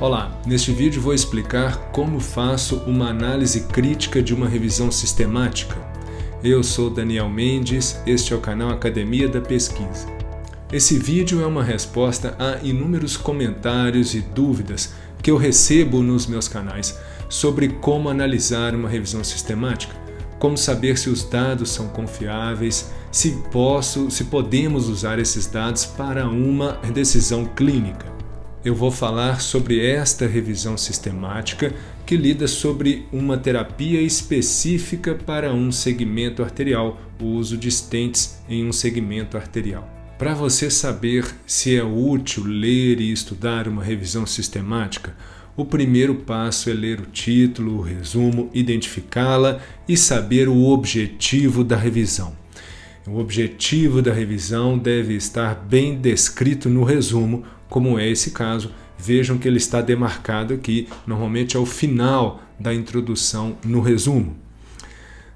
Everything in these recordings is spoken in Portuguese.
Olá, neste vídeo vou explicar como faço uma análise crítica de uma revisão sistemática. Eu sou Daniel Mendes, este é o canal Academia da Pesquisa. Esse vídeo é uma resposta a inúmeros comentários e dúvidas que eu recebo nos meus canais sobre como analisar uma revisão sistemática, como saber se os dados são confiáveis, se podemos usar esses dados para uma decisão clínica. Eu vou falar sobre esta revisão sistemática que lida sobre uma terapia específica para um segmento arterial, o uso de stents em um segmento arterial. Para você saber se é útil ler e estudar uma revisão sistemática, o primeiro passo é ler o título, o resumo, identificá-la e saber o objetivo da revisão. O objetivo da revisão deve estar bem descrito no resumo, como é esse caso. Vejam que ele está demarcado aqui, normalmente ao final da introdução no resumo.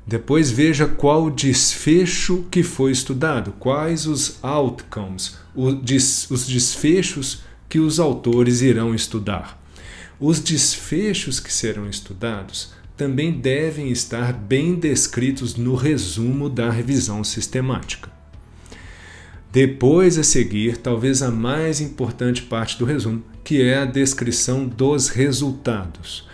Depois veja qual o desfecho que foi estudado, quais os outcomes, os desfechos que os autores irão estudar. Os desfechos que serão estudados também devem estar bem descritos no resumo da revisão sistemática. Depois a seguir, talvez a mais importante parte do resumo, que é a descrição dos resultados.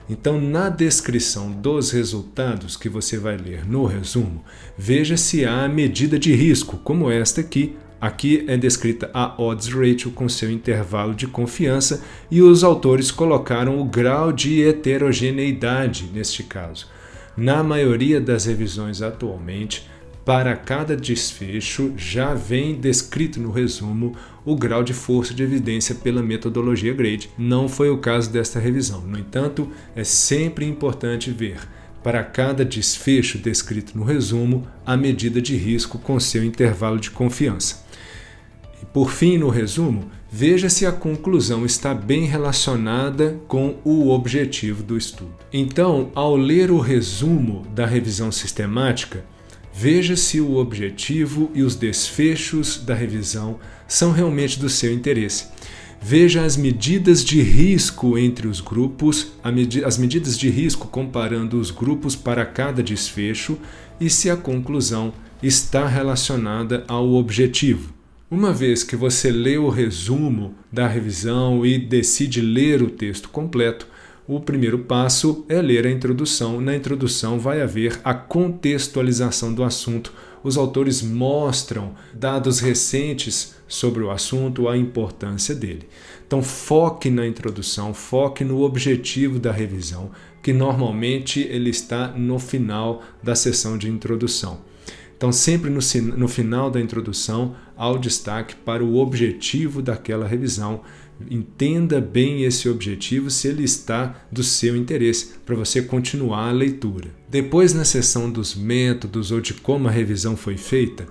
Então, na descrição dos resultados que você vai ler no resumo, veja se há medida de risco, como esta aqui. Aqui é descrita a odds ratio com seu intervalo de confiança e os autores colocaram o grau de heterogeneidade neste caso. Na maioria das revisões atualmente, para cada desfecho já vem descrito no resumo o grau de força de evidência pela metodologia GRADE. Não foi o caso desta revisão. No entanto, é sempre importante ver para cada desfecho descrito no resumo a medida de risco com seu intervalo de confiança. E por fim, no resumo, veja se a conclusão está bem relacionada com o objetivo do estudo. Então, ao ler o resumo da revisão sistemática, veja se o objetivo e os desfechos da revisão são realmente do seu interesse. Veja as medidas de risco entre os grupos, as medidas de risco comparando os grupos para cada desfecho e se a conclusão está relacionada ao objetivo. Uma vez que você lê o resumo da revisão e decide ler o texto completo, o primeiro passo é ler a introdução. Na introdução vai haver a contextualização do assunto. Os autores mostram dados recentes sobre o assunto, a importância dele. Então foque na introdução, foque no objetivo da revisão, que normalmente ele está no final da sessão de introdução. Então sempre no final da introdução há o destaque para o objetivo daquela revisão. Entenda bem esse objetivo, se ele está do seu interesse, para você continuar a leitura. Depois, na seção dos métodos ou de como a revisão foi feita,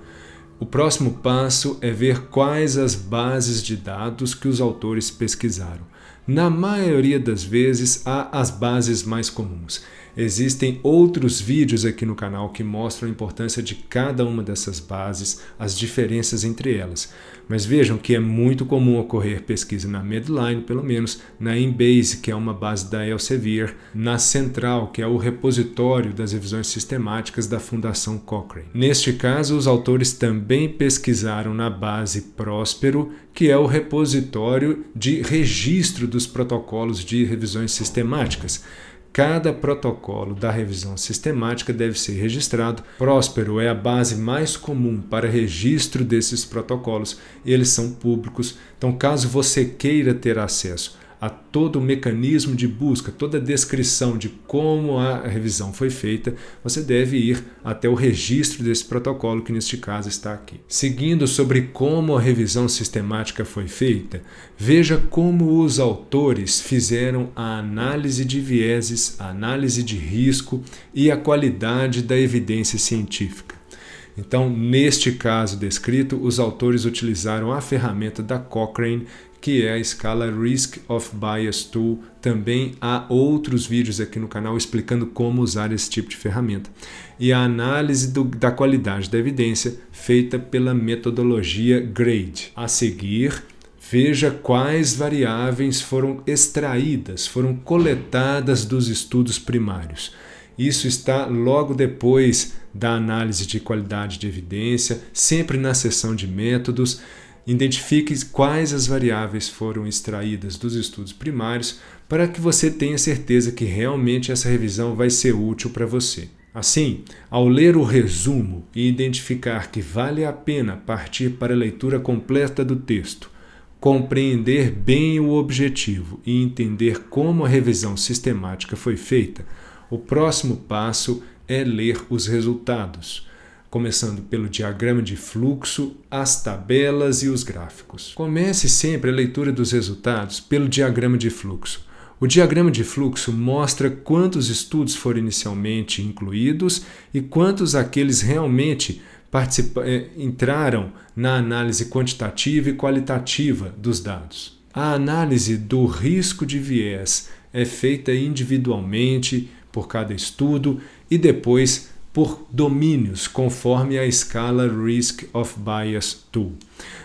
o próximo passo é ver quais as bases de dados que os autores pesquisaram. Na maioria das vezes, há as bases mais comuns. Existem outros vídeos aqui no canal que mostram a importância de cada uma dessas bases, as diferenças entre elas. Mas vejam que é muito comum ocorrer pesquisa na Medline, pelo menos, na Embase, que é uma base da Elsevier, na Central, que é o repositório das revisões sistemáticas da Fundação Cochrane. Neste caso, os autores também pesquisaram na base Próspero, que é o repositório de registro dos protocolos de revisões sistemáticas. Cada protocolo da revisão sistemática deve ser registrado. Próspero é a base mais comum para registro desses protocolos. Eles são públicos, então caso você queira ter acesso a todo o mecanismo de busca, toda a descrição de como a revisão foi feita, você deve ir até o registro desse protocolo, que neste caso está aqui. Seguindo sobre como a revisão sistemática foi feita, veja como os autores fizeram a análise de vieses, a análise de risco e a qualidade da evidência científica. Então, neste caso descrito, os autores utilizaram a ferramenta da Cochrane, que é a escala Risk of Bias Tool. Também há outros vídeos aqui no canal explicando como usar esse tipo de ferramenta. E a análise da qualidade da evidência feita pela metodologia GRADE. A seguir, Veja quais variáveis foram extraídas, foram coletadas dos estudos primários. Isso está logo depois da análise de qualidade de evidência, sempre na seção de métodos. Identifique quais as variáveis foram extraídas dos estudos primários para que você tenha certeza que realmente essa revisão vai ser útil para você. Assim, ao ler o resumo e identificar que vale a pena partir para a leitura completa do texto, compreender bem o objetivo e entender como a revisão sistemática foi feita, o próximo passo é ler os resultados, começando pelo diagrama de fluxo, as tabelas e os gráficos. Comece sempre a leitura dos resultados pelo diagrama de fluxo. O diagrama de fluxo mostra quantos estudos foram inicialmente incluídos e quantos aqueles realmente entraram na análise quantitativa e qualitativa dos dados. A análise do risco de viés é feita individualmente por cada estudo e depois por domínios, conforme a escala Risk of Bias Tool.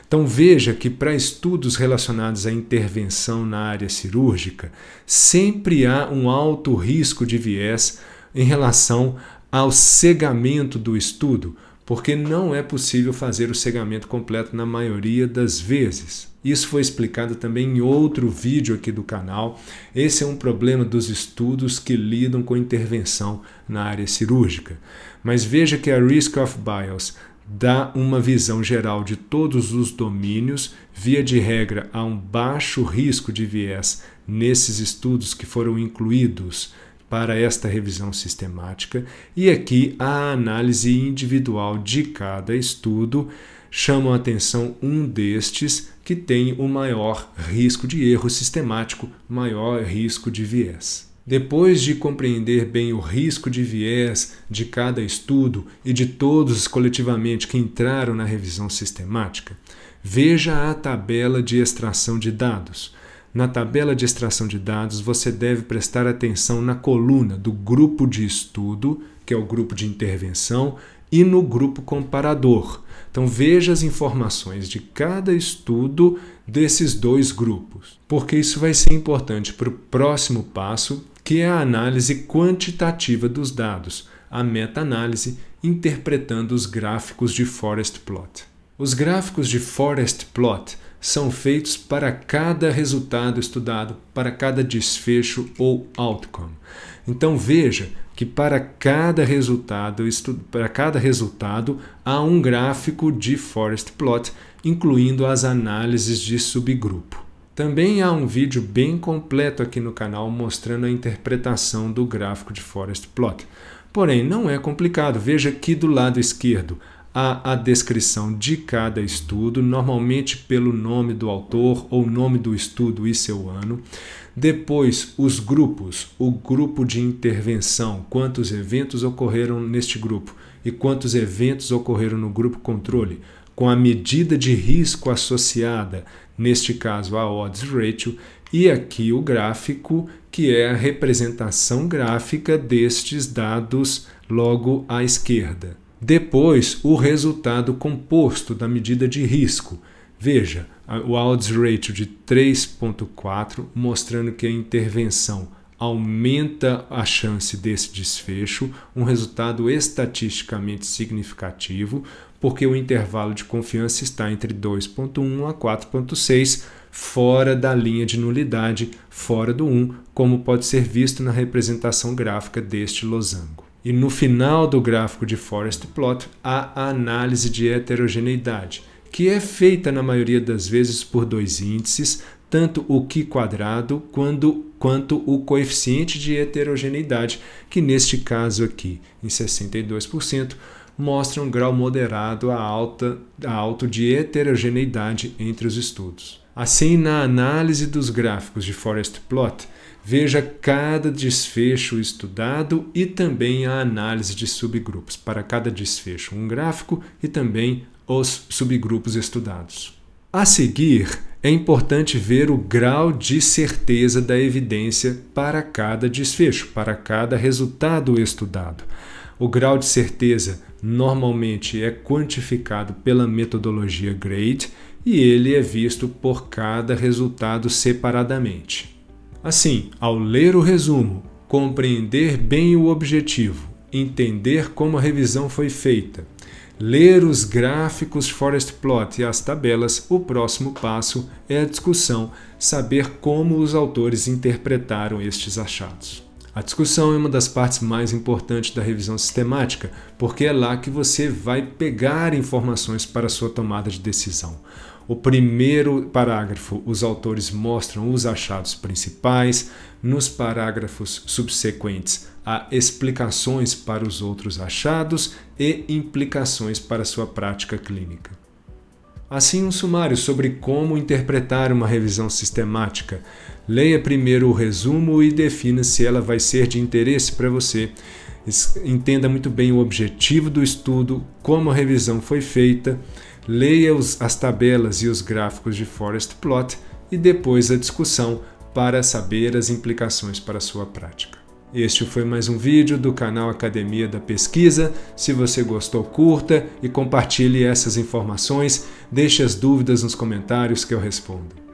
Então veja que para estudos relacionados à intervenção na área cirúrgica, sempre há um alto risco de viés em relação ao cegamento do estudo, porque não é possível fazer o cegamento completo na maioria das vezes. Isso foi explicado também em outro vídeo aqui do canal. Esse é um problema dos estudos que lidam com intervenção na área cirúrgica. Mas veja que a Risk of Bias dá uma visão geral de todos os domínios. Via de regra, há um baixo risco de viés nesses estudos que foram incluídos para esta revisão sistemática, e aqui a análise individual de cada estudo chama a atenção um destes que tem o maior risco de erro sistemático, maior risco de viés. Depois de compreender bem o risco de viés de cada estudo e de todos coletivamente que entraram na revisão sistemática, veja a tabela de extração de dados. Na tabela de extração de dados, você deve prestar atenção na coluna do grupo de estudo, que é o grupo de intervenção, e no grupo comparador. Então veja as informações de cada estudo desses dois grupos, porque isso vai ser importante para o próximo passo, que é a análise quantitativa dos dados, a meta-análise interpretando os gráficos de Forest Plot. Os gráficos de Forest Plot são feitos para cada resultado estudado, para cada desfecho ou outcome. Então veja que para cada resultado há um gráfico de Forest Plot, incluindo as análises de subgrupo. Também há um vídeo bem completo aqui no canal mostrando a interpretação do gráfico de Forest Plot. Porém, não é complicado. Veja aqui do lado esquerdo há a descrição de cada estudo, normalmente pelo nome do autor ou nome do estudo e seu ano. Depois, os grupos, o grupo de intervenção, quantos eventos ocorreram neste grupo e quantos eventos ocorreram no grupo controle, com a medida de risco associada, neste caso a odds ratio, e aqui o gráfico, que é a representação gráfica destes dados logo à esquerda. Depois, o resultado composto da medida de risco. Veja, o odds ratio de 3,4, mostrando que a intervenção aumenta a chance desse desfecho, um resultado estatisticamente significativo, porque o intervalo de confiança está entre 2,1 a 4,6, fora da linha de nulidade, fora do 1, como pode ser visto na representação gráfica deste losango. E no final do gráfico de Forest Plot, há a análise de heterogeneidade, que é feita na maioria das vezes por dois índices, tanto o Q quadrado quanto o coeficiente de heterogeneidade, que neste caso aqui, em 62%, mostra um grau moderado a alto de heterogeneidade entre os estudos. Assim, na análise dos gráficos de Forest Plot, veja cada desfecho estudado e também a análise de subgrupos. Para cada desfecho, um gráfico e também os subgrupos estudados. A seguir, é importante ver o grau de certeza da evidência para cada desfecho, para cada resultado estudado. O grau de certeza normalmente é quantificado pela metodologia GRADE, e ele é visto por cada resultado separadamente. Assim, ao ler o resumo, compreender bem o objetivo, entender como a revisão foi feita, ler os gráficos Forest Plot e as tabelas, o próximo passo é a discussão, saber como os autores interpretaram estes achados. A discussão é uma das partes mais importantes da revisão sistemática, porque é lá que você vai pegar informações para a sua tomada de decisão. O primeiro parágrafo, os autores mostram os achados principais. Nos parágrafos subsequentes, há explicações para os outros achados e implicações para a sua prática clínica. Assim, um sumário sobre como interpretar uma revisão sistemática. Leia primeiro o resumo e defina se ela vai ser de interesse para você. Entenda muito bem o objetivo do estudo, como a revisão foi feita. Leia as tabelas e os gráficos de Forest Plot e depois a discussão para saber as implicações para a sua prática. Este foi mais um vídeo do canal Academia da Pesquisa. Se você gostou, curta e compartilhe essas informações. Deixe as dúvidas nos comentários que eu respondo.